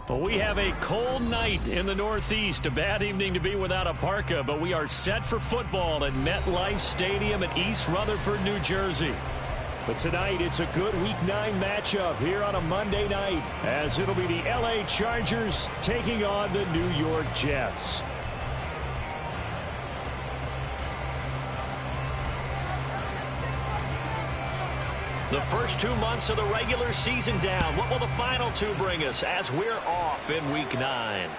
Well, we have a cold night in the Northeast. A bad evening to be without a parka, but we are set for football at MetLife Stadium in East Rutherford, New Jersey. But tonight, it's a good Week 9 matchup here on a Monday night, as it'll be the LA Chargers taking on the New York Jets. The first 2 months of the regular season down. What will the final 2 bring us as we're off in Week 9?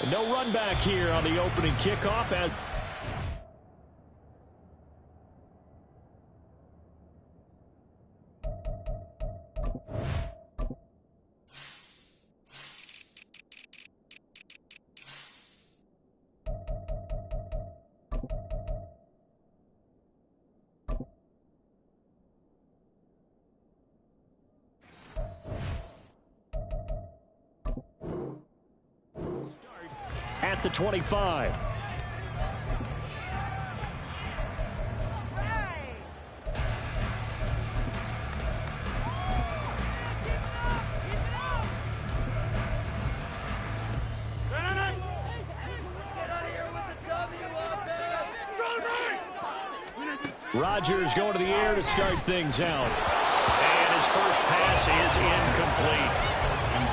No run back here on the opening kickoff. As at the 25. Rodgers going to the air to start things out. And his first pass is incomplete.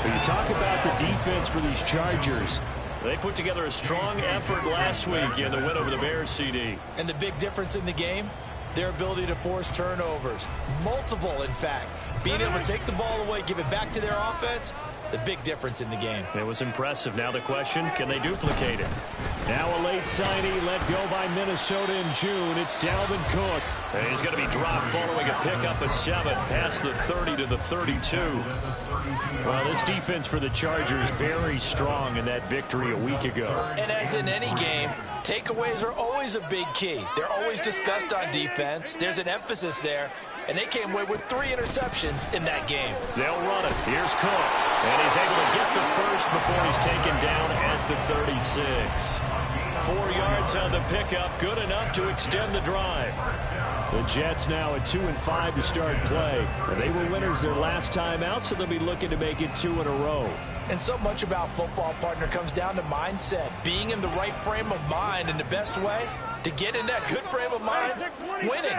But you talk about the defense for these Chargers. They put together a strong effort last week in the win over the Bears, CD. And the big difference in the game, their ability to force turnovers. Multiple, in fact. Being able to take the ball away, give it back to their offense, the big difference in the game. It was impressive. Now the question, can they duplicate it? Now a late signee let go by Minnesota in June. It's Dalvin Cook. And he's going to be dropped following a pickup of 7 past the 30 to the 32. Well, this defense for the Chargers very strong in that victory a week ago. And as in any game, takeaways are always a big key. They're always discussed on defense. There's an emphasis there. And they came away with 3 interceptions in that game. They'll run it. Here's Cook. And he's able to get the first before he's taken down at the 36. 4 yards on the pickup. Good enough to extend the drive. The Jets now at 2-5 to start play. And they were winners their last time out, so they'll be looking to make it 2 in a row. And so much about football, partner, comes down to mindset. Being in the right frame of mind, and the best way to get in that good frame of mind, winning.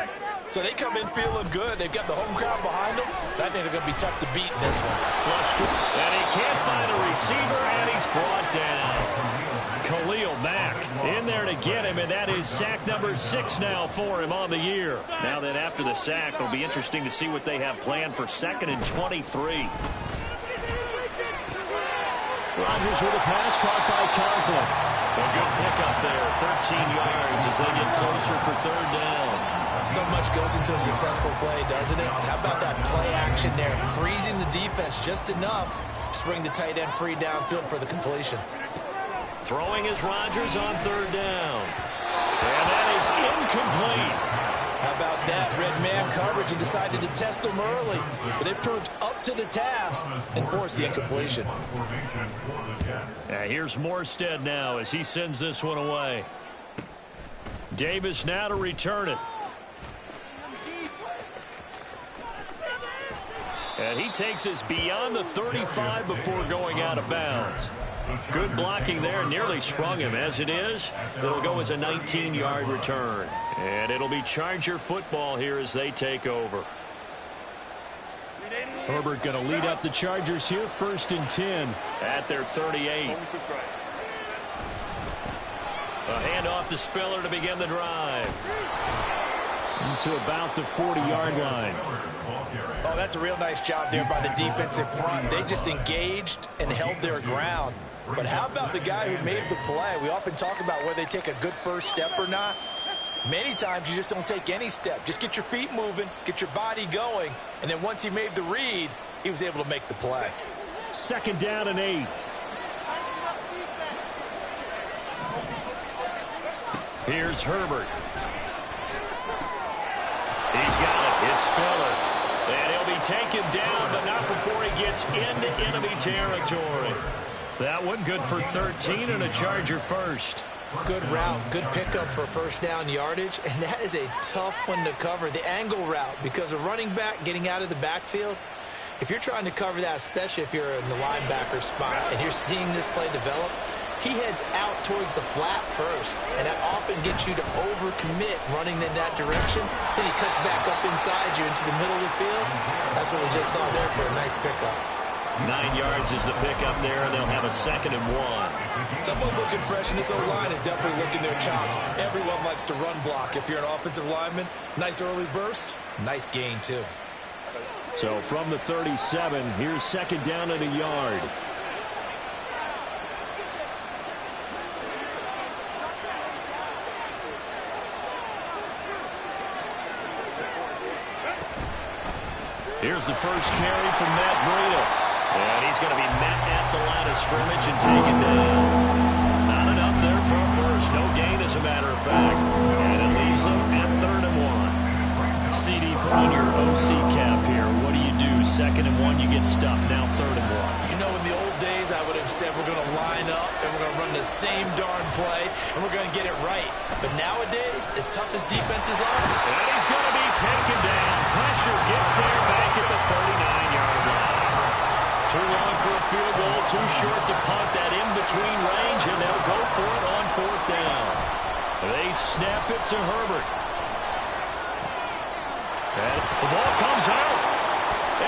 So they come in feeling good. They've got the home crowd behind them. I think they're going to be tough to beat in this one. Flushed. And he can't find a receiver, and he's brought down. Khalil Mack in there to get him, and that is sack number 6 now for him on the year. Now that after the sack, it'll be interesting to see what they have planned for 2nd and 23. Rodgers with a pass caught by Conklin. A good pickup there, 13 yards as they get closer for 3rd down. So much goes into a successful play, doesn't it? How about that play action there, freezing the defense just enough to bring the tight end free downfield for the completion. Throwing is Rodgers on 3rd down. And that is incomplete. How about that? Red man coverage and decided to test him early. But it proved up to the task and forced the incompletion. Here's Morstead now as he sends this one away. Davis now to return it. And he takes us beyond the 35 before going out of bounds. Good blocking there, nearly sprung him. As it is, it'll go as a 19-yard return. And it'll be Charger football here as they take over. Herbert going to lead up the Chargers here, 1st and 10 at their 38. A handoff to Spiller to begin the drive. To about the 40-yard line. Oh, that's a real nice job there by the defensive front. They just engaged and held their ground. But how about the guy who made the play? We often talk about whether they take a good first step or not. Many times you just don't take any step. Just get your feet moving, get your body going, and then once he made the read, he was able to make the play. 2nd down and 8. Here's Herbert. He's got it. It's Spiller. And he'll be taken down, but not before he gets into enemy territory. That one good for 13 and a Charger first. Good route, good pickup for first down yardage, and that is a tough one to cover. The angle route, because a running back getting out of the backfield, if you're trying to cover that, especially if you're in the linebacker spot and you're seeing this play develop, he heads out towards the flat first, and that often gets you to overcommit running in that direction. Then he cuts back up inside you into the middle of the field. That's what we just saw there for a nice pickup. 9 yards is the pickup there, and they'll have a 2nd and 1. Someone's looking fresh, and this O-line is definitely licking their chops. Everyone likes to run block. If you're an offensive lineman, nice early burst, nice gain too. So from the 37, here's 2nd down and a yard. Here's the first carry from Matt Breida. And he's going to be met at the line of scrimmage and taken down. Not enough there for a first. No gain, as a matter of fact. And it leaves them at 3rd and 1. CD, put on your OC cap here. What do you do? 2nd and 1, you get stuffed. Now 3rd and 1. You know, in the old days, I would have said we're going to line up and we're going to run the same darn play and we're going to get it right. But nowadays, as tough as defenses are, and he's going to be taken down. Pressure gets there back at the 39-yard line. Too long for a field goal, too short to punt that in-between range, and they'll go for it on 4th down. They snap it to Herbert. And the ball comes out,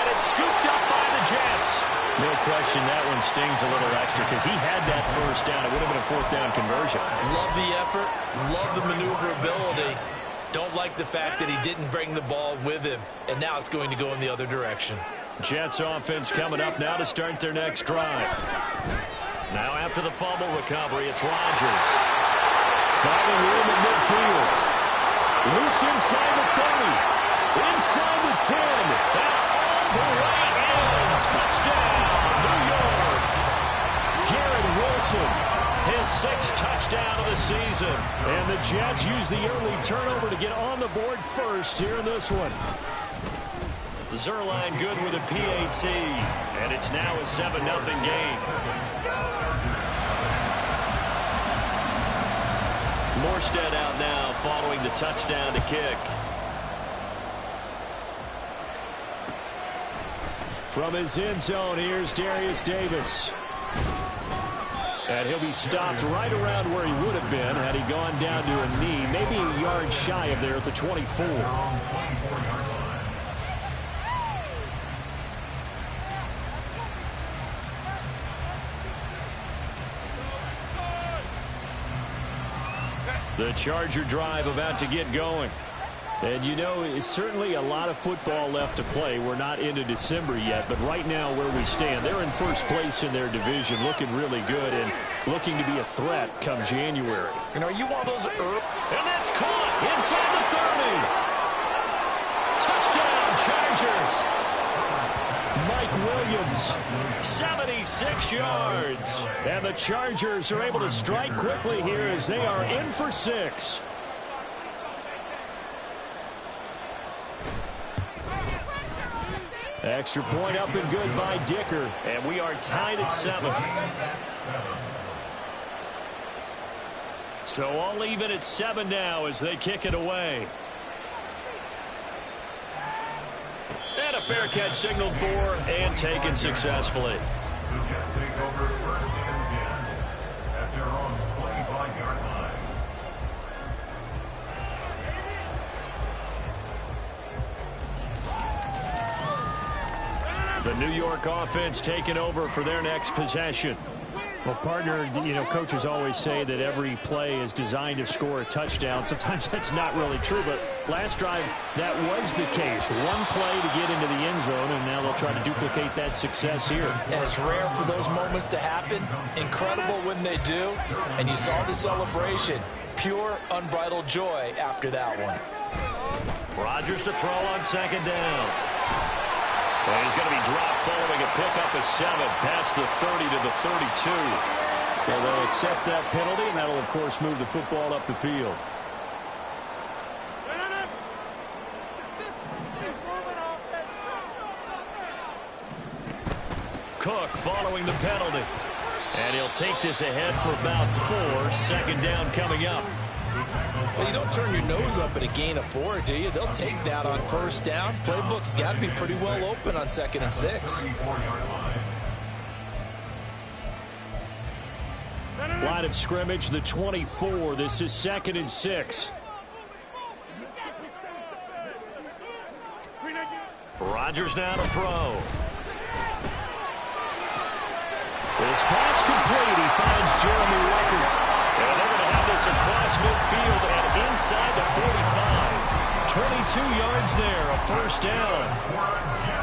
and it's scooped up by the Jets. No question that one stings a little extra because he had that first down. It would have been a 4th down conversion. Love the effort, love the maneuverability. Don't like the fact that he didn't bring the ball with him, and now it's going to go in the other direction. Jets offense coming up now to start their next drive. Now after the fumble recovery, it's Rodgers. Finding room at midfield. Loose inside the 30. Inside the 10. And all the way in. Touchdown, New York. Garrett Wilson, his 6th touchdown of the season. And the Jets use the early turnover to get on the board first here in this one. Zerline good with a PAT, and it's now a 7-0 game. Morstead out now following the touchdown to kick. From his end zone, here's Darius Davis. And he'll be stopped right around where he would have been had he gone down to a knee, maybe a yard shy of there at the 24. The Charger drive about to get going. And you know, it's certainly a lot of football left to play. We're not into December yet, but right now where we stand, they're in first place in their division, looking really good and looking to be a threat come January. And are you one of those And that's caught inside the 30. Touchdown, Chargers. Mike Williams, 76 yards. And the Chargers are able to strike quickly here as they are in for 6. Extra point up and good by Dicker. And we are tied at 7. So all even at 7 now as they kick it away. And a fair catch signaled for and taken successfully. The Jets take over 1st and 10 at their own 25-yard line. The New York offense taking over for their next possession. Well, partner, coaches always say that every play is designed to score a touchdown. Sometimes that's not really true, but last drive, that was the case. One play to get into the end zone, and now they'll try to duplicate that success here. And it's rare for those moments to happen. Incredible when they do. And you saw the celebration. Pure, unbridled joy after that one. Rodgers to throw on second down. And he's going to be dropped following a pickup of 7 past the 30 to the 32. Well, they'll accept that penalty, and that'll, of course, move the football up the field. Cook following the penalty. And he'll take this ahead for about 4. Second down coming up. Well, you don't turn your nose up at a gain of 4, do you? They'll take that on first down. Playbook's got to be pretty well open on 2nd and 6. Line of scrimmage, the 24. This is 2nd and 6. Rodgers now to throw. This pass complete. He finds Jeremy Ruckert. And they're going to have this across midfield and inside the 45. 22 yards there, a first down.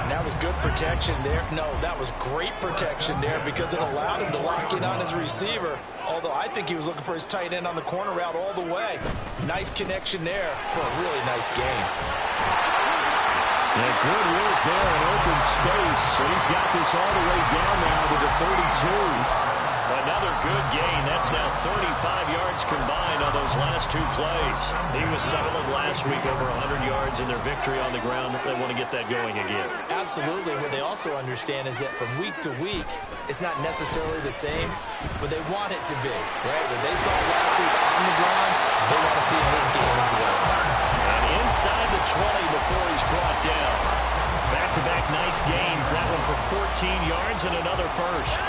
And that was good protection there. No, that was great protection there because it allowed him to lock in on his receiver. Although I think he was looking for his tight end on the corner route all the way. Nice connection there for a really nice game. Yeah, good work there in open space. So he's got this all the way down now to the 32. Another good gain. That's now 35 yards combined on those last 2 plays. He was solid last week, over 100 yards in their victory on the ground. They want to get that going again. Absolutely. What they also understand is that from week to week, it's not necessarily the same, but they want it to be, right? What they saw last week on the ground, they want to see in this game as well. And inside the 20 before he's brought down. Back-to-back nice gains. That one for 14 yards and another first.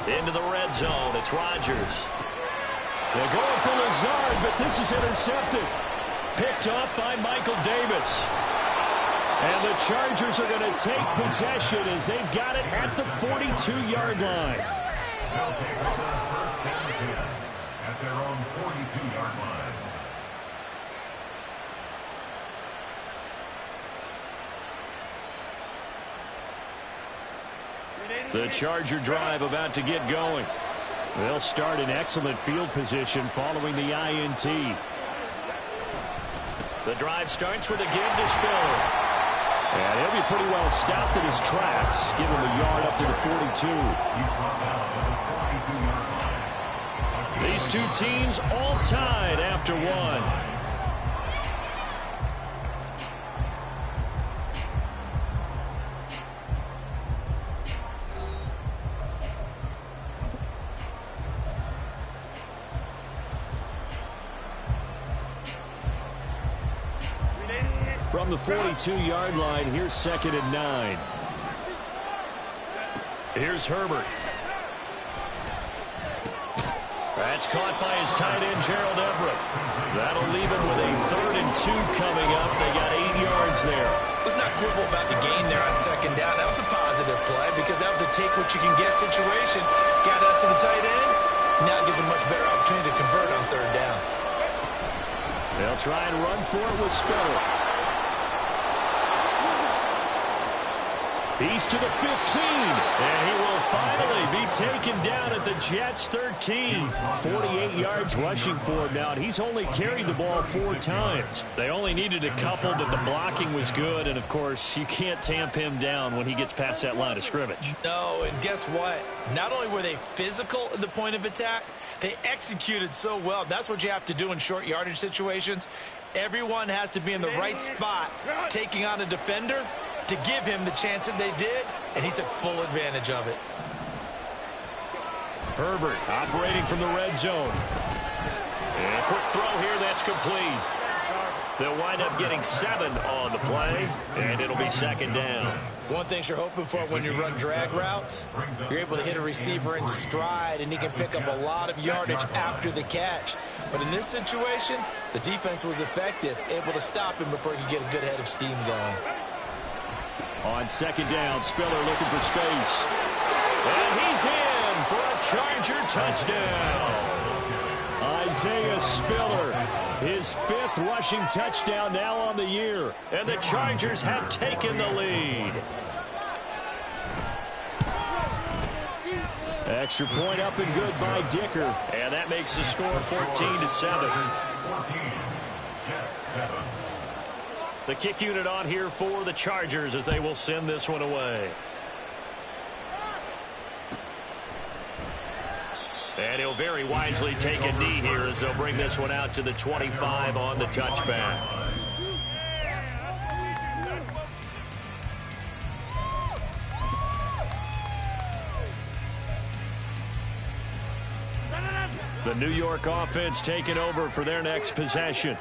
Into the red zone. It's Rodgers. They're going for Lazard, but this is intercepted. Picked off by Michael Davis. And the Chargers are going to take possession as they've got it at the 42-yard line. They'll take over first and 10 at their own 42-yard line. The Charger drive about to get going. They'll start in excellent field position following the INT. The drive starts with a give to Spiller. And he'll be pretty well stopped in his tracks. Give him a yard up to the 42. These two teams all tied after one. From the 42-yard line, here's 2nd and 9. Here's Herbert. That's caught by his tight end, Gerald Everett. That'll leave him with a 3rd and 2 coming up. They got 8 yards there. Let's not quibble about the gain there on 2nd down. That was a positive play because that was a take-what-you-can-get situation. Got out to the tight end. Now it gives him a much better opportunity to convert on 3rd down. They'll try and run for it with Spiller. He's to the 15, and he will finally be taken down at the Jets' 13. 48 yards rushing for him now, and he's only carried the ball 4 times. They only needed a couple, but the blocking was good, and, of course, you can't tamp him down when he gets past that line of scrimmage. No, and guess what? Not only were they physical at the point of attack, they executed so well. That's what you have to do in short yardage situations. Everyone has to be in the right spot, taking on a defender to give him the chance that they did, and he took full advantage of it. Herbert operating from the red zone. And a quick throw here, that's complete. They'll wind up getting 7 on the play, and it'll be 2nd down. One thing you're hoping for when you run drag routes, you're able to hit a receiver in stride, and he can pick up a lot of yardage after the catch. But in this situation, the defense was effective, able to stop him before he could get a good head of steam going. On second down, Spiller looking for space. And he's in for a Charger touchdown. Isaiah Spiller, his 5th rushing touchdown now on the year. And the Chargers have taken the lead. Extra point up and good by Dicker. And that makes the score 14-7. The kick unit on here for the Chargers as they will send this one away. And he'll very wisely take a knee here as they'll bring this one out to the 25 on the touchback. The New York offense taking over for their next possession.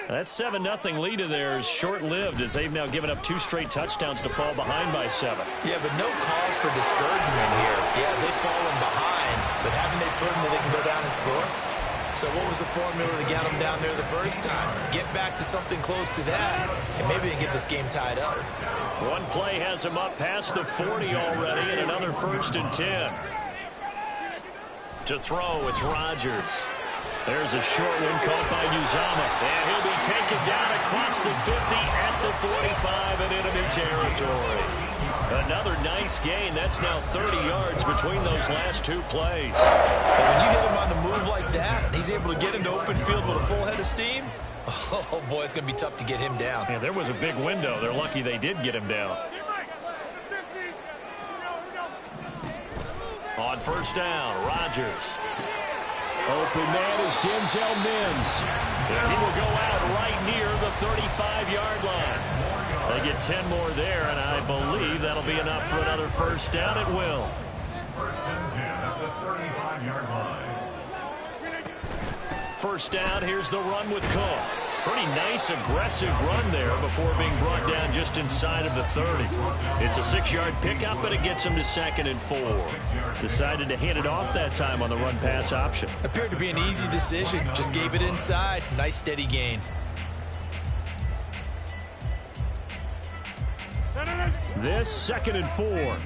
That 7-0 lead of theirs short-lived as they've now given up 2 straight touchdowns to fall behind by 7. Yeah, but no cause for discouragement here. Yeah, they've fallen behind, but haven't they proven that they can go down and score? So what was the formula to get them down there the first time? Get back to something close to that, and maybe they get this game tied up. One play has them up past the 40 already, and another 1st and 10. To throw, it's Rodgers. There's a short one caught by Uzama, and he'll be taken down across the 50 at the 45 and into new territory. Another nice gain. That's now 30 yards between those last 2 plays. And when you hit him on the move like that, and he's able to get into open field with a full head of steam, oh boy, it's going to be tough to get him down. Yeah, there was a big window. They're lucky they did get him down. On 1st down, Rodgers. Open man is Denzel Mims. And he will go out right near the 35-yard line. They get 10 more there, and I believe that'll be enough for another 1st down. It will. 1st and 10 at the 35-yard line. 1st down, here's the run with Cook. Pretty nice, aggressive run there before being brought down just inside of the 30. It's a 6-yard pickup, but it gets him to 2nd and 4. Decided to hand it off that time on the run-pass option. Appeared to be an easy decision. Just gave it inside. Nice, steady gain. This 2nd and 4.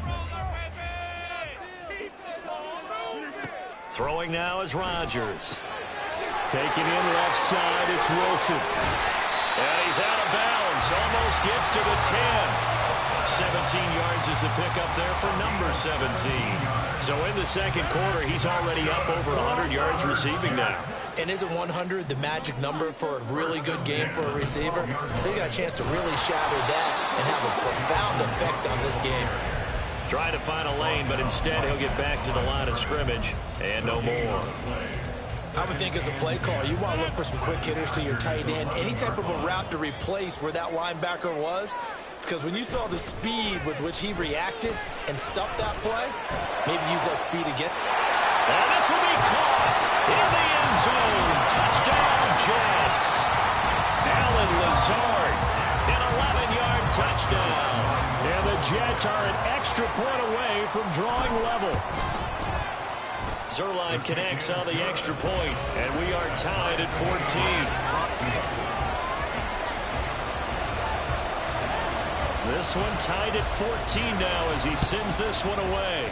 Throwing now is Rodgers. Taking in left side, it's Wilson. And he's out of bounds. Almost gets to the 10. 17 yards is the pickup there for number 17. So in the 2nd quarter, he's already up over 100 yards receiving now. And isn't 100 the magic number for a really good game for a receiver? So he got a chance to really shatter that and have a profound effect on this game. Trying to find a lane, but instead he'll get back to the line of scrimmage and no more. I would think as a play caller, you want to look for some quick hitters to your tight end. Any type of a route to replace where that linebacker was. Because when you saw the speed with which he reacted and stuffed that play, maybe use that speed again. And this will be caught in the end zone. Touchdown, Jets. Allen Lazard, an 11-yard touchdown. And the Jets are an extra point away from drawing level. Zerline connects on the extra point, and we are tied at 14. This one tied at 14 now as he sends this one away.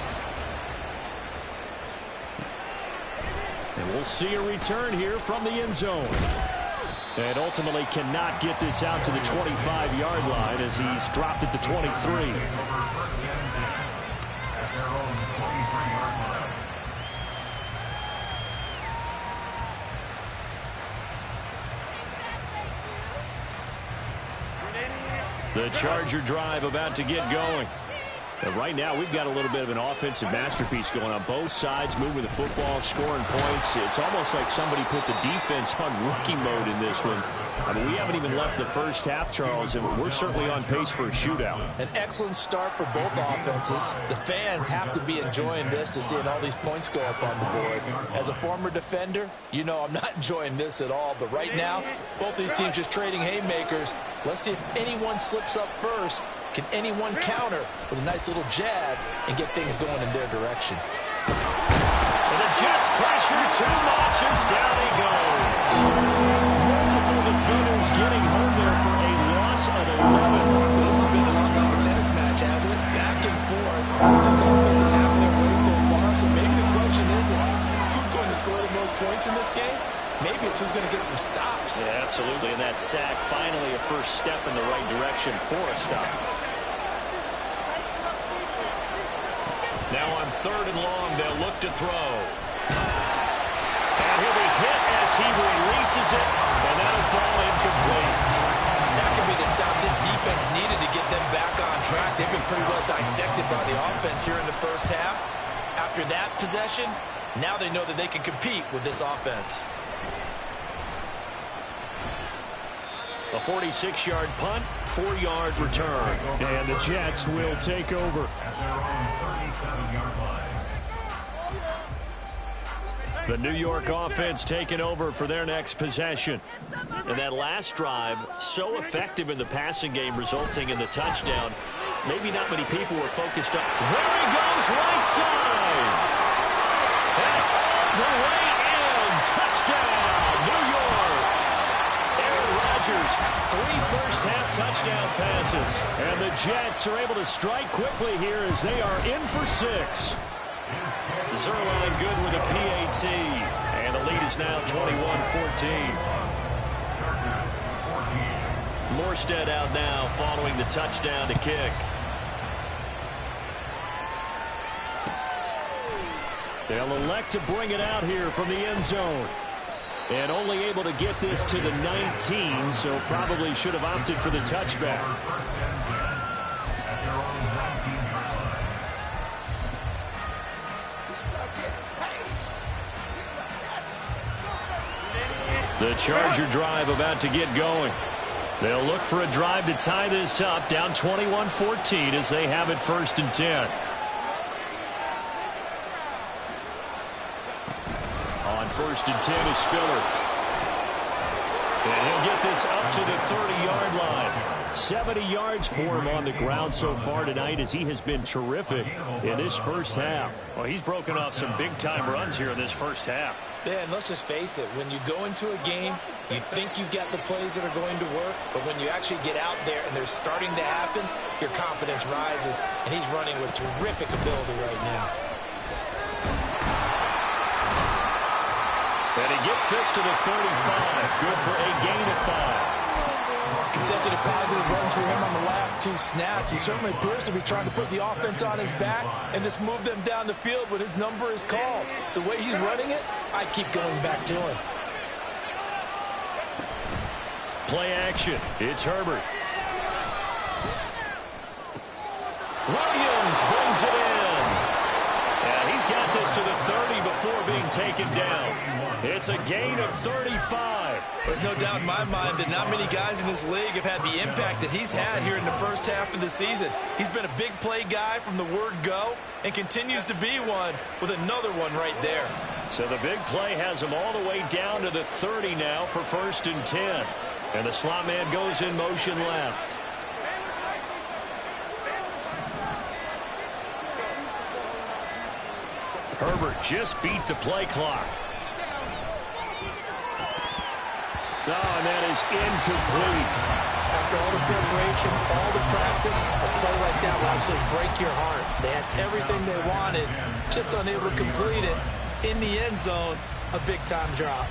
And we'll see a return here from the end zone. And ultimately cannot get this out to the 25-yard line as he's dropped at the 23. The Charger drive about to get going. And right now, we've got a little bit of an offensive masterpiece going on. Both sides moving the football, scoring points. It's almost like somebody put the defense on rookie mode in this one. I mean, we haven't even left the first half, Charles, and we're certainly on pace for a shootout. An excellent start for both offenses. The fans have to be enjoying this to seeing all these points go up on the board. As a former defender, you know I'm not enjoying this at all. But right now, both these teams just trading haymakers. Let's see if anyone slips up first. Can anyone counter with a nice little jab and get things going in their direction? And the Jets pressure too much as down he goes. Multiple defenders getting home there for a loss of 11. So this has been a long night for tennis match. This offense is happening way so far, so maybe the question isn't who's going to score the most points in this game. Maybe it's who's going to get some stops. Yeah, absolutely. And that sack, finally a first step in the right direction for a stop. Now on 3rd and long, they'll look to throw. And he'll be hit as he releases it, and that'll fall incomplete. That could be the stop this defense needed to get them back on track. They've been pretty well dissected by the offense here in the first half. After that possession, now they know that they can compete with this offense. A 46-yard punt, 4-yard return. And the Jets will take over. At their own 37-yard line. The New York offense taking over for their next possession. And that last drive, so effective in the passing game, resulting in the touchdown. Maybe not many people were focused on. There he goes, right side. And all the way in. Touchdown, New York. Aaron Rodgers, 3 first-half touchdown passes. And the Jets are able to strike quickly here as they are in for 6. Zerline good with a PAT. And the lead is now 21-14. Morstead out now following the touchdown to kick. They'll elect to bring it out here from the end zone. And only able to get this to the 19, so probably should have opted for the touchback. The Charger drive about to get going. They'll look for a drive to tie this up, down 21-14 as they have it 1st and 10. On 1st and 10 is Spiller. And he'll get this up to the 30-yard line. 70 yards for him on the ground so far tonight as he has been terrific in this first half. Well, he's broken off some big-time runs here in this first half. Yeah, and let's just face it. When you go into a game, you think you've got the plays that are going to work, but when you actually get out there and they're starting to happen, your confidence rises, and he's running with terrific ability right now. And he gets this to the 35. Good for a gain of 5. Consecutive positive runs for him on the last 2 snaps. He certainly appears to be trying to put the offense on his back and just move them down the field when his number is called. The way he's running it, I keep going back to him. Play action. It's Herbert. Williams brings it in. And he's got this to the 30 before being taken down. It's a gain of 35. There's no doubt in my mind that not many guys in this league have had the impact that he's had here in the first half of the season. He's been a big play guy from the word go and continues to be one with another one right there. So the big play has him all the way down to the 30 now for 1st and 10. And the slot man goes in motion left. Herbert just beat the play clock. Oh, and that is incomplete. After all the preparation, all the practice, a play like that will absolutely break your heart. They had everything they wanted, just unable to complete it. In the end zone, a big-time drop.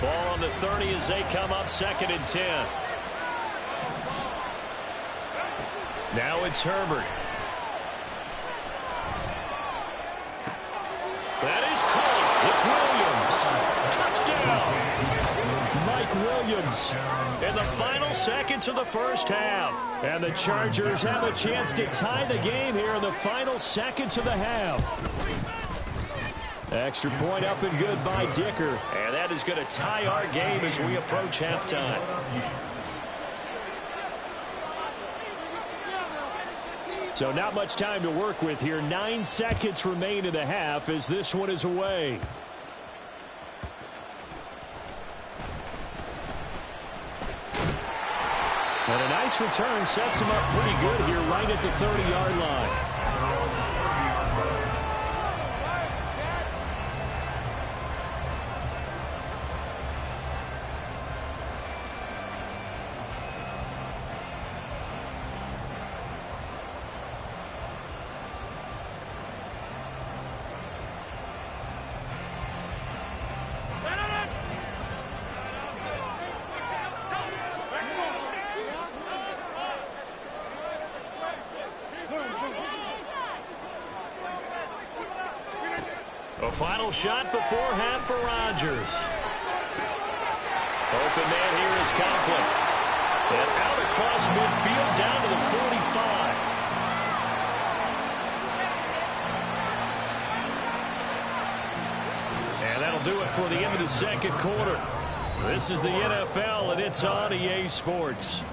Ball on the 30 as they come up 2nd and 10. Now it's Herbert. That is caught. It's Williams. Touchdown. Mike Williams in the final seconds of the first half. And the Chargers have a chance to tie the game here in the final seconds of the half. Extra point up and good by Dicker. And that is going to tie our game as we approach halftime. So not much time to work with here. 9 seconds remain in the half as this one is away. And a nice return sets him up pretty good here right at the 30-yard line. Final shot before half for Rodgers. Open man here is Conklin. And out across midfield down to the 45. And that'll do it for the end of the second quarter. This is the NFL, and it's on EA Sports.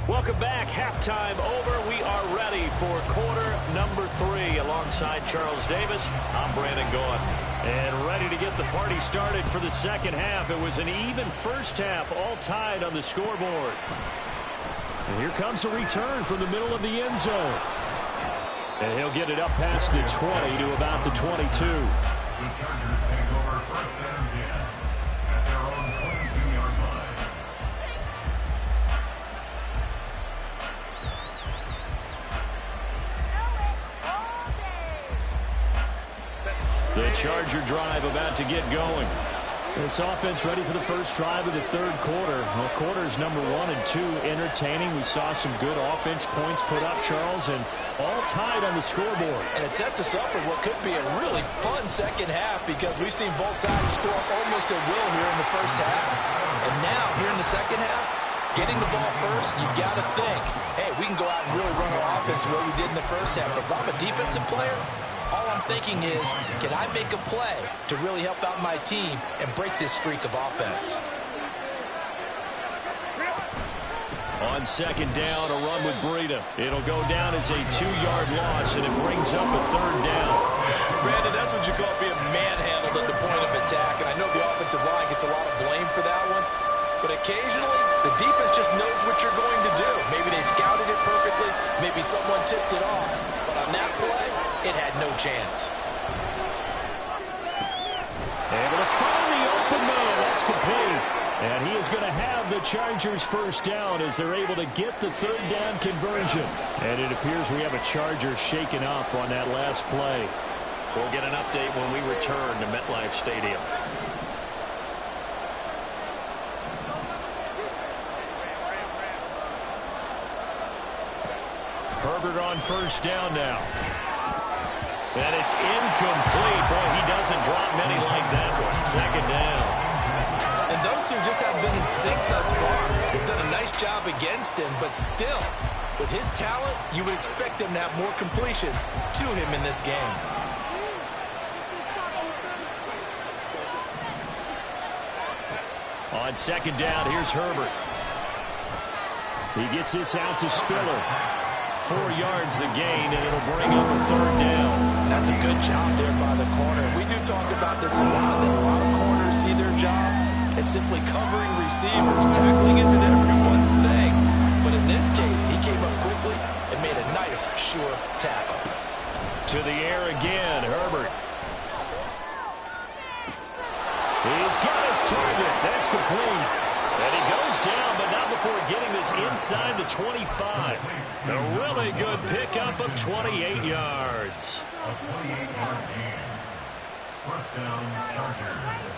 Welcome back. Halftime over. We are ready for quarter number 3. Alongside Charles Davis, I'm Brandon Gaudin. And ready to get the party started for the second half. It was an even first half, all tied on the scoreboard. And here comes a return from the middle of the end zone. And he'll get it up past the 20 to about the 22. The Chargers take over first and 10 at their own 22-yard line. The Charger drive about to get going. This offense ready for the first drive of the third quarter. Well, quarters number 1 and 2 entertaining. We saw some good offense points put up, Charles, and all tied on the scoreboard. And it sets us up for what could be a really fun second half because we've seen both sides score almost at will here in the first half. And now, here in the second half, getting the ball first, you got to think, hey, we can go out and really run our offense the way we did in the first half. But if I'm a defensive player, all I'm thinking is, can I make a play to really help out my team and break this streak of offense? On second down, a run with Breida. It'll go down as a 2-yard loss, and it brings up a third down. Brandon, that's what you call being manhandled at the point of attack. And I know the offensive line gets a lot of blame for that one. But occasionally, the defense just knows what you're going to do. Maybe they scouted it perfectly. Maybe someone tipped it off. But on that play, it had no chance. Able to find the open man. That's complete. And he is going to have the Chargers first down as they're able to get the third down conversion. And it appears we have a Charger shaken up on that last play. We'll get an update when we return to MetLife Stadium. Herbert on first down now. And it's incomplete. Boy, he doesn't drop many like that one. Second down. And those two just haven't been in sync thus far. They've done a nice job against him, but still, with his talent, you would expect him to have more completions to him in this game. On second down, here's Herbert. He gets this out to Spiller. 4 yards the gain, and it'll bring up a third down. That's a good job there by the corner. We do talk about this a lot, that a lot of corners see their job as simply covering receivers. Tackling isn't everyone's thing. But in this case, he came up quickly and made a nice, sure tackle. To the air again, Herbert. He's got his target. That's complete. And he goes down, but not before getting this inside the 25. A really good pickup of 28 yards. A 28-yard gain. First down, Chargers.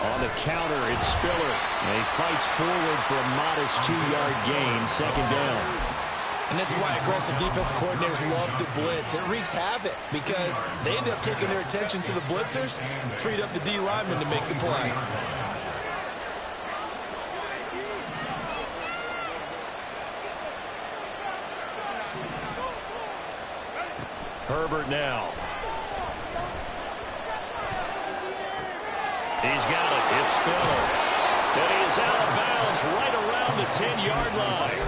On the counter, it's Spiller. And he fights forward for a modest 2-yard gain, second down. And this is why aggressive defense coordinators love to blitz. It wreaks havoc because they end up taking their attention to the blitzers, freed up the D lineman to make the play. Herbert now. He's got it. It's Spiller. And he is out of bounds right around the 10-yard line.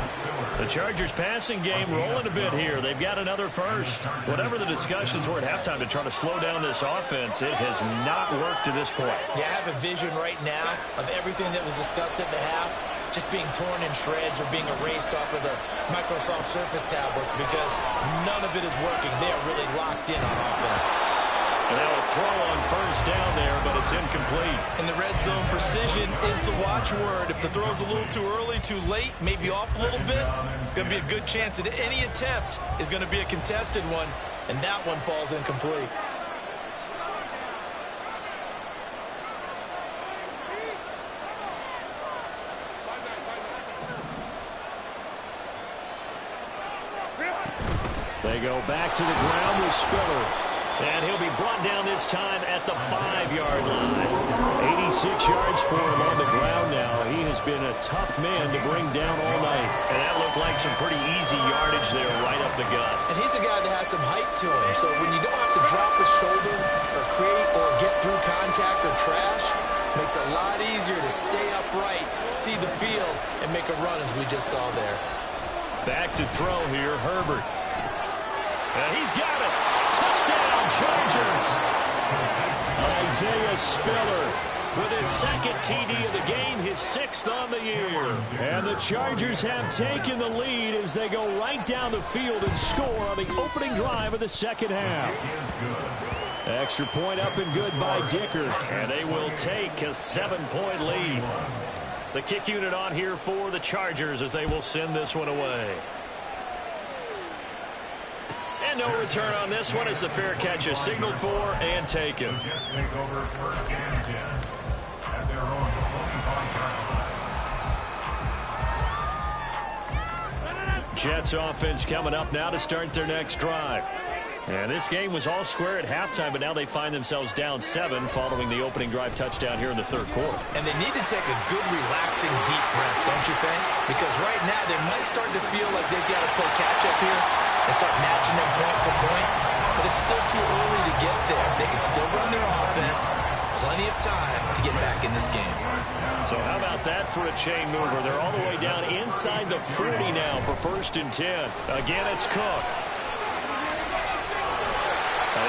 The Chargers passing game rolling a bit here. They've got another first. Whatever the discussions were at halftime to try to slow down this offense, it has not worked to this point. Yeah, I have a vision right now of everything that was discussed at the half just being torn in shreds or being erased off of the Microsoft Surface tablets because none of it is working. They are really locked in on offense. And now a throw on first down there, but it's incomplete. In the red zone, precision is the watchword. If the throw's a little too early, too late, maybe off a little bit, going to be a good chance that any attempt is going to be a contested one, and that one falls incomplete. They go back to the ground with Spiller. And he'll be brought down this time at the 5-yard line. 86 yards for him on the ground now. He has been a tough man to bring down all night. And that looked like some pretty easy yardage there right up the gut. And he's a guy that has some height to him. So when you don't have to drop his shoulder or create or get through contact or trash, it makes it a lot easier to stay upright, see the field, and make a run as we just saw there. Back to throw here, Herbert. And he's got it. Touchdown, Chargers. Isaiah Spiller with his second TD of the game, his 6th on the year. And the Chargers have taken the lead as they go right down the field and score on the opening drive of the second half. Extra point up and good by Dicker. And they will take a 7-point lead. The kick unit on here for the Chargers as they will send this one away. And no return on this one as the fair catch is signaled for and taken. The Jets take over first and 10 at their own 25-yard line. Jets offense coming up now to start their next drive. And this game was all square at halftime, but now they find themselves down 7 following the opening drive touchdown here in the third quarter. And they need to take a good, relaxing, deep breath, don't you think? Because right now they might start to feel like they've got to play catch-up here and start matching them point for point. But it's still too early to get there. They can still run their offense. Plenty of time to get back in this game. So how about that for a chain mover? They're all the way down inside the 40 now for 1st and 10. Again, it's Cook.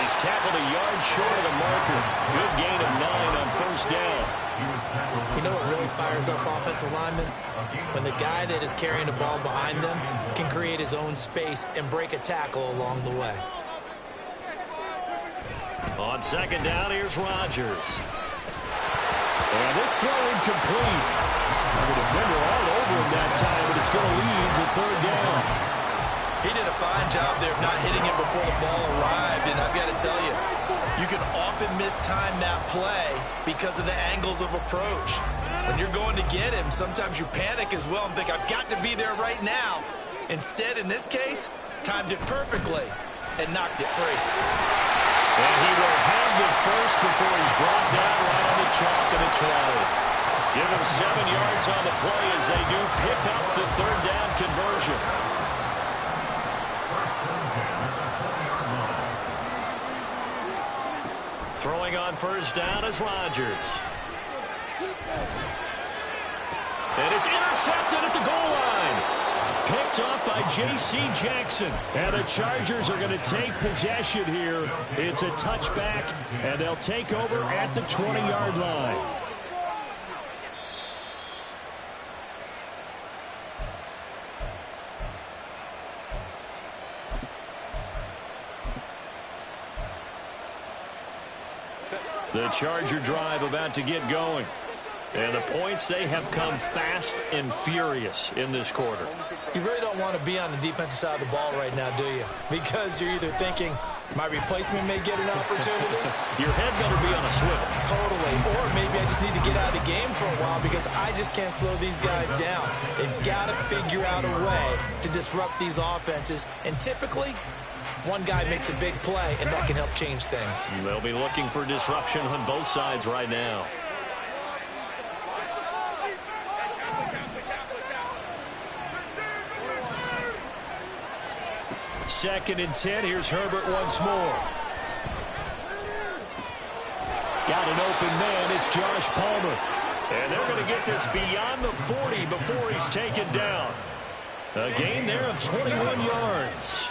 He's tackled a yard short of the marker. Good gain of 9 on 1st down. You know what really fires up offensive linemen? When the guy that is carrying the ball behind them can create his own space and break a tackle along the way. On 2nd down, here's Rodgers. And this throw incomplete. The defender all over him that time, but it's going to lead to 3rd down. He did a fine job there of not hitting it before the ball arrived, and I've got to tell you, you can often mistime that play because of the angles of approach. When you're going to get him, sometimes you panic as well and think, I've got to be there right now. Instead, in this case, timed it perfectly and knocked it free. And he will have the first before he's brought down right on the chalk of the 20. Give him 7 yards on the play as they do pick up the 3rd down conversion. Throwing on 1st down is Rodgers. And it's intercepted at the goal line. Picked up by J.C. Jackson. And the Chargers are going to take possession here. It's a touchback, and they'll take over at the 20-yard line. The Charger drive about to get going. And the points, they have come fast and furious in this quarter. You really don't want to be on the defensive side of the ball right now, do you? Because you're either thinking, my replacement may get an opportunity. Your head better be on a swivel. Totally. Or maybe I just need to get out of the game for a while because I just can't slow these guys down. They've got to figure out a way to disrupt these offenses. And typically, one guy makes a big play, and that can help change things. They'll be looking for disruption on both sides right now. Second and 10. Here's Herbert once more. Got an open man. It's Josh Palmer. And they're going to get this beyond the 40 before he's taken down. A gain there of 21 yards.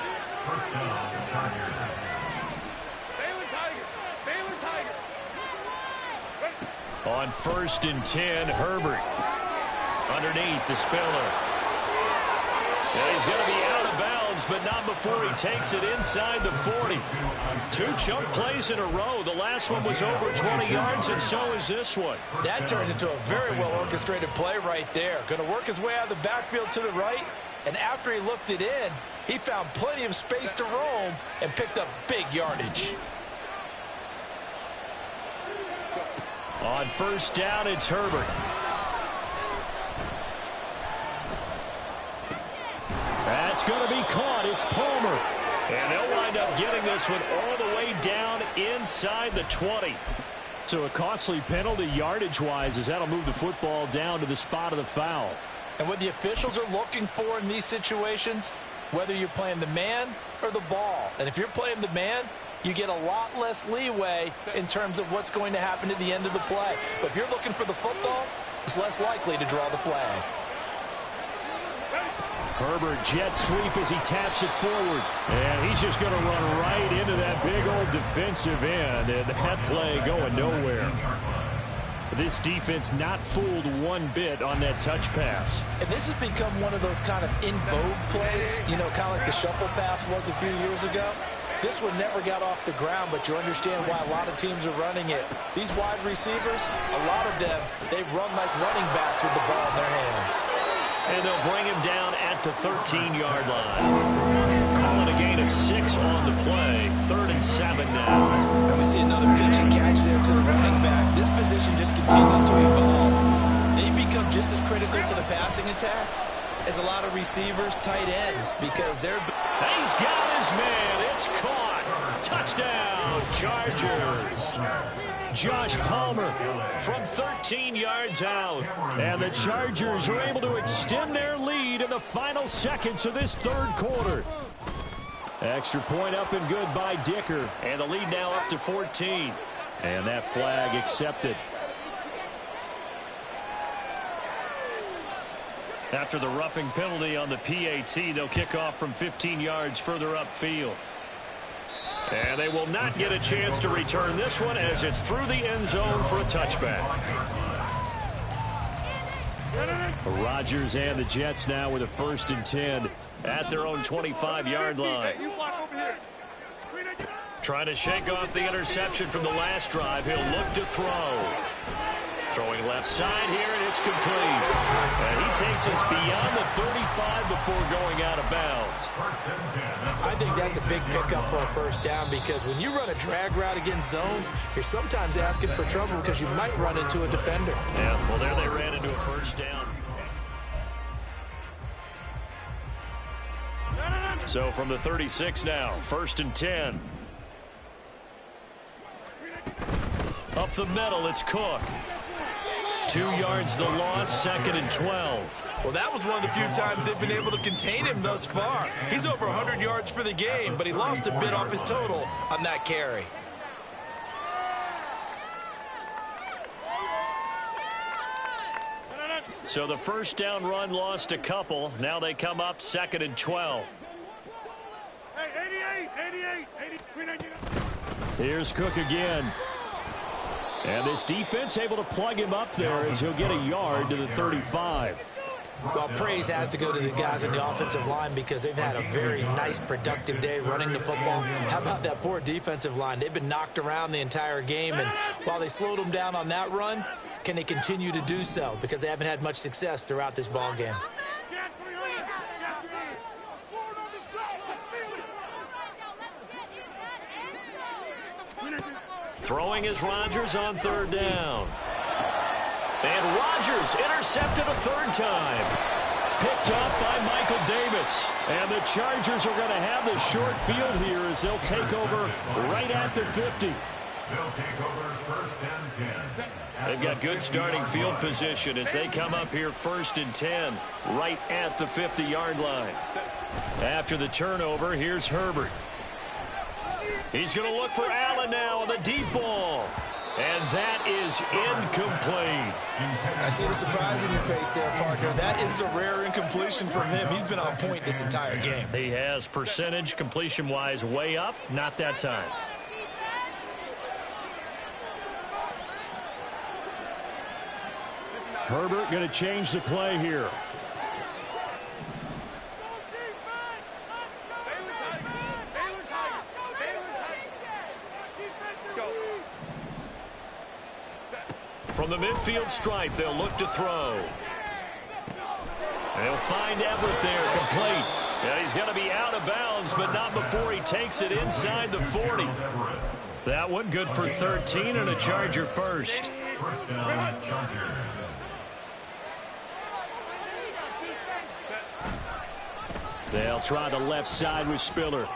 On 1st and 10, Herbert. Underneath to Spiller. And he's going to be out of bounds, but not before he takes it inside the 40. 2 chunk plays in a row. The last one was over 20 yards, and so is this one. That turned into a very well-orchestrated play right there. Going to work his way out of the backfield to the right, and after he looked it in, he found plenty of space to roam and picked up big yardage. On first down, it's Herbert. That's going to be caught. It's Palmer. And they'll wind up getting this one all the way down inside the 20. So a costly penalty yardage-wise as that'll move the football down to the spot of the foul. And what the officials are looking for in these situations, whether you're playing the man or the ball. And if you're playing the man, you get a lot less leeway in terms of what's going to happen at the end of the play. But if you're looking for the football, it's less likely to draw the flag. Herbert jet sweep as he taps it forward. And he's just going to run right into that big old defensive end. And that play going nowhere. This defense not fooled one bit on that touch pass. And this has become one of those kind of in vogue plays, you know, kind of like the shuffle pass was a few years ago. This one never got off the ground, but you understand why a lot of teams are running it. These wide receivers, a lot of them, they run like running backs with the ball in their hands. And they'll bring him down at the 13-yard line. Calling a gain of 6 on the play. 3rd and 7 now. And we see another pitch and catch there to the running back. This position just continues to evolve. They become just as critical to the passing attack as a lot of receivers, tight ends, because they're... He's got his man. It's caught. Touchdown, Chargers. Josh Palmer from 13 yards out. And the Chargers are able to extend their lead in the final seconds of this 3rd quarter. Extra point up and good by Dicker. And the lead now up to 14. And that flag accepted. After the roughing penalty on the PAT, they'll kick off from 15 yards further upfield. And they will not get a chance to return this one as it's through the end zone for a touchback. Rodgers and the Jets now with a 1st and 10 at their own 25-yard line. Trying to shake off the interception from the last drive. He'll look to throw. Throwing left side here, and it's complete. And he takes us beyond the 35 before going out of bounds. I think that's a big pickup for a 1st down, because when you run a drag route against zone, you're sometimes asking for trouble because you might run into a defender. Yeah, well, there they ran into a 1st down. So from the 36 now, 1st and 10. Up the middle, it's Cook. 2 yards the loss, 2nd and 12. Well, that was one of the few times they've been able to contain him thus far. He's over 100 yards for the game, but he lost a bit off his total on that carry. So the 1st down run lost a couple. Now they come up 2nd and 12. Here's Cook again. And this defense able to plug him up there as he'll get a yard to the 35. Well, praise has to go to the guys in the offensive line because they've had a very nice, productive day running the football. How about that poor defensive line? They've been knocked around the entire game, and while they slowed them down on that run, can they continue to do so? Because they haven't had much success throughout this ball game. Throwing is Rodgers on 3rd down. And Rodgers intercepted a 3rd time. Picked off by Michael Davis. And the Chargers are going to have the short field here as they'll take over right at the 50. They'll take over 1st and 10. They've got good starting field position as they come up here 1st and 10 right at the 50-yard line. After the turnover, here's Herbert. He's going to look for Allen now on the deep ball. And that is incomplete. I see the surprise in your face there, partner. That is a rare incompletion from him. He's been on point this entire game. He has percentage completion-wise way up. Not that time. Herbert going to change the play here. From the midfield stripe, they'll look to throw. They'll find Everett there, complete. Yeah, he's going to be out of bounds, but not before he takes it inside the 40. That one good for 13 and a Charger first. First down, Chargers. They'll try the left side with Spiller.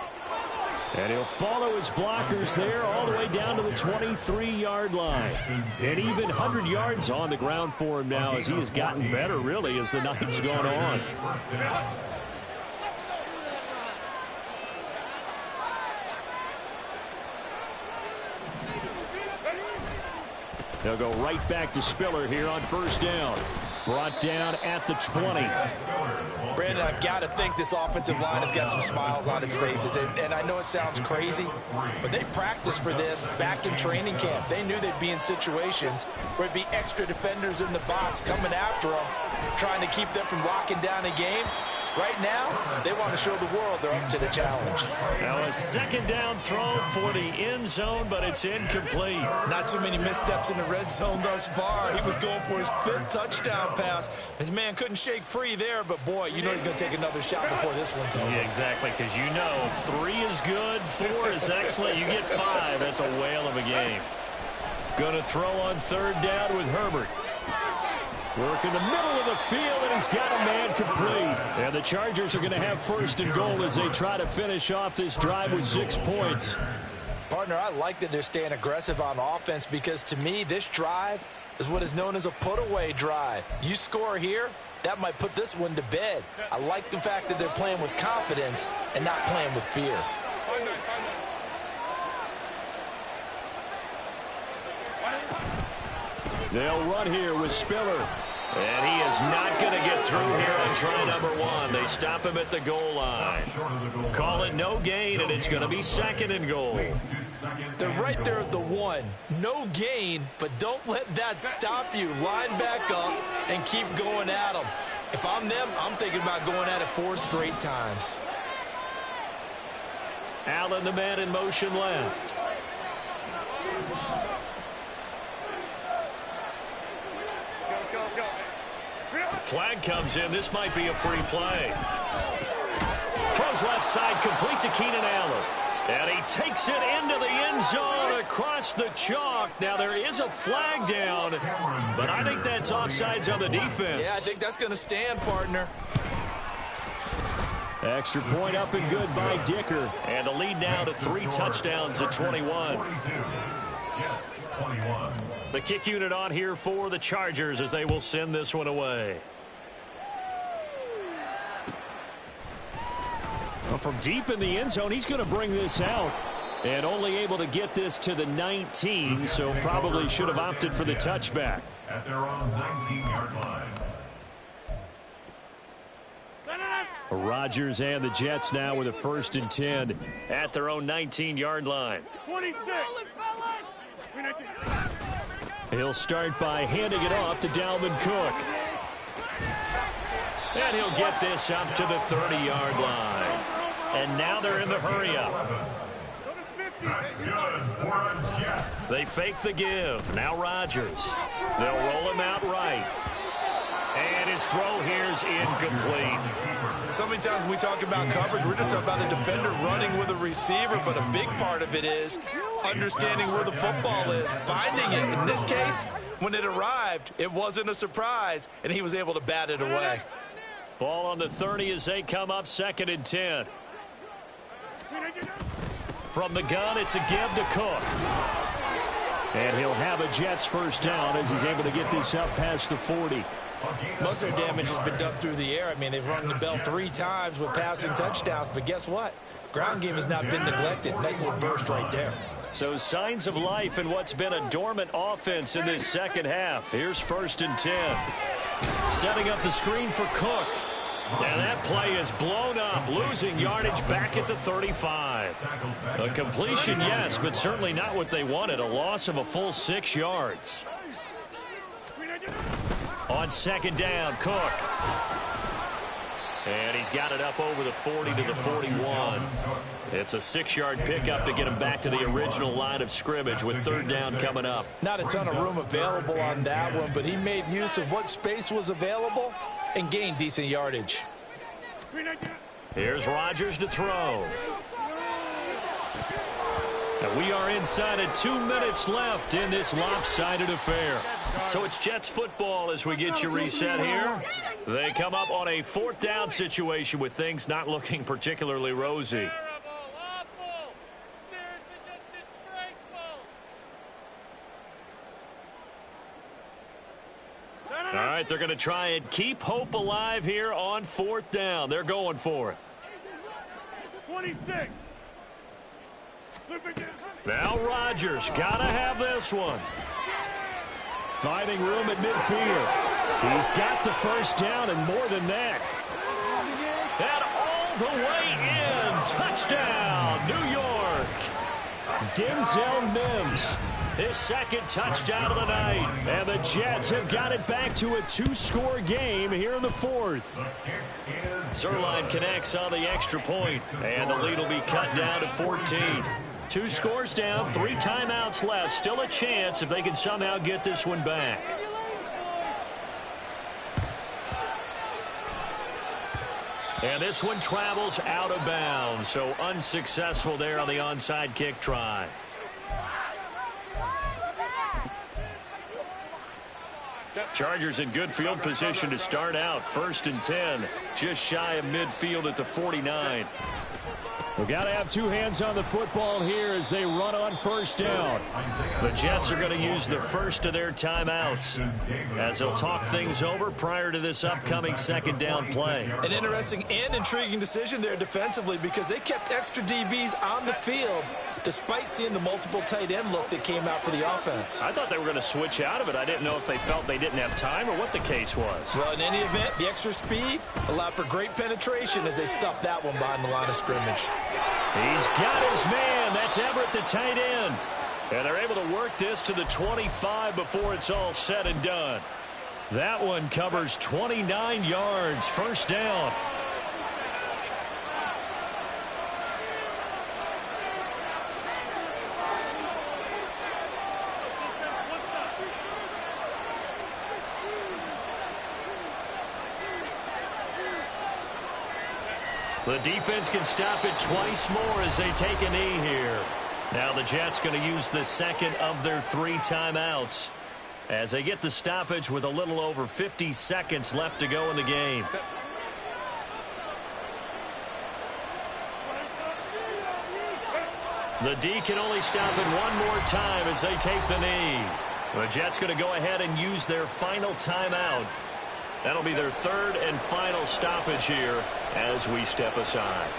And he'll follow his blockers there all the way down to the 23-yard line. And even 100 yards on the ground for him now as he has gotten better, really, as the night's gone on. They'll go right back to Spiller here on first down. Brought down at the 20. Brandon, I've got to think this offensive line has got some smiles on its faces. And I know it sounds crazy, but they practiced for this back in training camp. They knew they'd be in situations where it'd be extra defenders in the box coming after them, trying to keep them from locking down a game. Right now, they want to show the world they're up to the challenge. Now a second down throw for the end zone, but it's incomplete. Not too many missteps in the red zone thus far. He was going for his 5th touchdown pass. His man couldn't shake free there, but boy, you know he's going to take another shot before this one's over. Yeah, exactly, because you know 3 is good, 4 is excellent. You get 5, that's a whale of a game. Going to throw on third down with Herbert. Work in the middle of the field, and he's got a man complete. And the Chargers are going to have first and goal as they try to finish off this drive with 6 points. Partner, I like that they're staying aggressive on offense because, to me, this drive is what is known as a put-away drive. You score here, that might put this one to bed. I like the fact that they're playing with confidence and not playing with fear. They'll run here with Spiller. And he is not going to get through here on try number 1. They stop him at the goal line. Call it no gain, and it's going to be second and goal. They're right there at the 1. No gain, but don't let that stop you. Line back up and keep going at them. If I'm them, I'm thinking about going at it 4 straight times. Allen, the man in motion left. Flag comes in. This might be a free play. Throws left side, complete to Keenan Allen. And he takes it into the end zone across the chalk. Now, there is a flag down, but I think that's offsides on the defense. Yeah, I think that's going to stand, partner. Extra point up and good by Dicker. And the lead now to 3 touchdowns at 21. Jets, 21. The kick unit on here for the Chargers as they will send this one away. Well, from deep in the end zone, he's going to bring this out. And only able to get this to the 19, so probably should have opted for the touchback. At their own 19-yard line. Rodgers and the Jets now with a 1st and 10 at their own 19-yard line. 26. He'll start by handing it off to Dalvin Cook. And he'll get this up to the 30-yard line. And now they're in the hurry-up. That's good for the Jets. They fake the give. Now Rodgers. They'll roll him out right. And his throw here's incomplete. So many times when we talk about coverage, we're just about a defender running with a receiver, but a big part of it is understanding where the football is, finding it. In this case, when it arrived, it wasn't a surprise, and he was able to bat it away. Ball on the 30 as they come up 2nd and 10. From the gun, it's a give to Cook. And he'll have a Jets first down as he's able to get this up past the 40. Most of their damage has been done through the air. I mean, they've rung the bell 3 times with passing touchdowns, but guess what? Ground game has not been neglected. Nice little burst right there. So signs of life in what's been a dormant offense in this second half. Here's 1st and 10. Setting up the screen for Cook. And that play is blown up, losing yardage back at the 35. A completion, yes, but certainly not what they wanted. A loss of a full 6 yards. On on second down. Cook. And he's got it up over the 40 to the 41. It's a 6-yard pickup to get him back to the original line of scrimmage with third down coming up. Not a ton of room available on that one, but he made use of what space was available and gained decent yardage. Here's Rodgers to throw. And we are inside of 2 minutes left in this lopsided affair. So it's Jets football as we get you reset here. They come up on a 4th down situation with things not looking particularly rosy. All right, they're going to try and keep hope alive here on 4th down. They're going for it. 26. Now Rodgers got to have this one. Finding room at midfield. He's got the first down and more than that. And all the way in. Touchdown, New York. Denzel Mims. His second touchdown of the night. And the Jets have got it back to a 2-score game here in the 4th. Zerline connects on the extra point, and the lead will be cut down to 14. 2 scores down, 3 timeouts left. Still a chance if they can somehow get this one back. And this one travels out of bounds, so unsuccessful there on the onside kick try. Chargers in good field position to start out. 1st and 10, just shy of midfield at the 49. We've got to have 2 hands on the football here as they run on 1st down. The Jets are going to use the first of their timeouts as they'll talk things over prior to this upcoming 2nd down play. An interesting and intriguing decision there defensively because they kept extra DBs on the field despite seeing the multiple tight end look that came out for the offense. I thought they were going to switch out of it. I didn't know if they felt they didn't have time or what the case was. Well, in any event, the extra speed allowed for great penetration as they stuffed that one behind the line of scrimmage. He's got his man. That's Everett, the tight end. And they're able to work this to the 25 before it's all said and done. That one covers 29 yards. 1st down. The defense can stop it twice more as they take a knee here. Now the Jets going to use the second of their 3 timeouts as they get the stoppage with a little over 50 seconds left to go in the game. The D can only stop it one more time as they take the knee. The Jets going to go ahead and use their final timeout. That'll be their 3rd and final stoppage here as we step aside.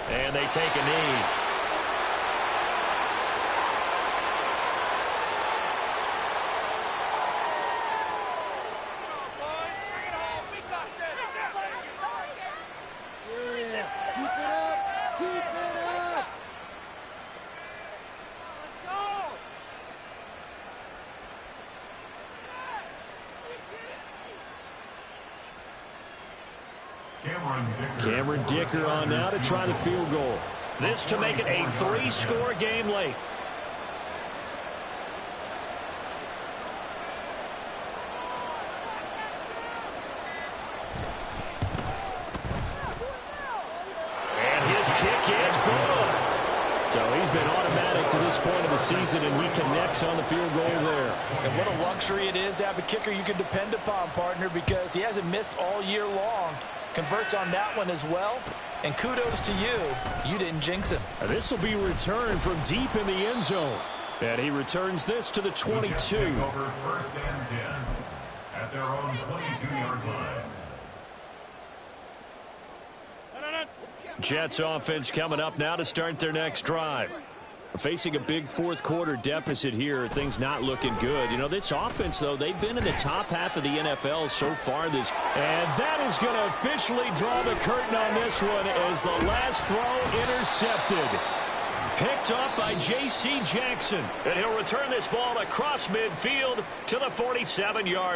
And they take a knee. Cameron Dicker on now to try the field goal. This to make it a 3-score game late. And his kick is good. So he's been automatic to this point of the season, and he connects on the field goal there. And what a luxury it is to have a kicker you can depend upon, partner, because he hasn't missed all year long. Converts on that one as well. And kudos to you. You didn't jinx him. This will be returned from deep in the end zone. And he returns this to the 22. Over 1st and 10 at their own 22-yard line. Jets offense coming up now to start their next drive. Facing a big 4th quarter deficit here, things not looking good. You know, this offense, though, they've been in the top half of the NFL so far this. And that is going to officially draw the curtain on this one as the last throw intercepted. Picked up by J.C. Jackson. And he'll return this ball across midfield to the 47-yard line.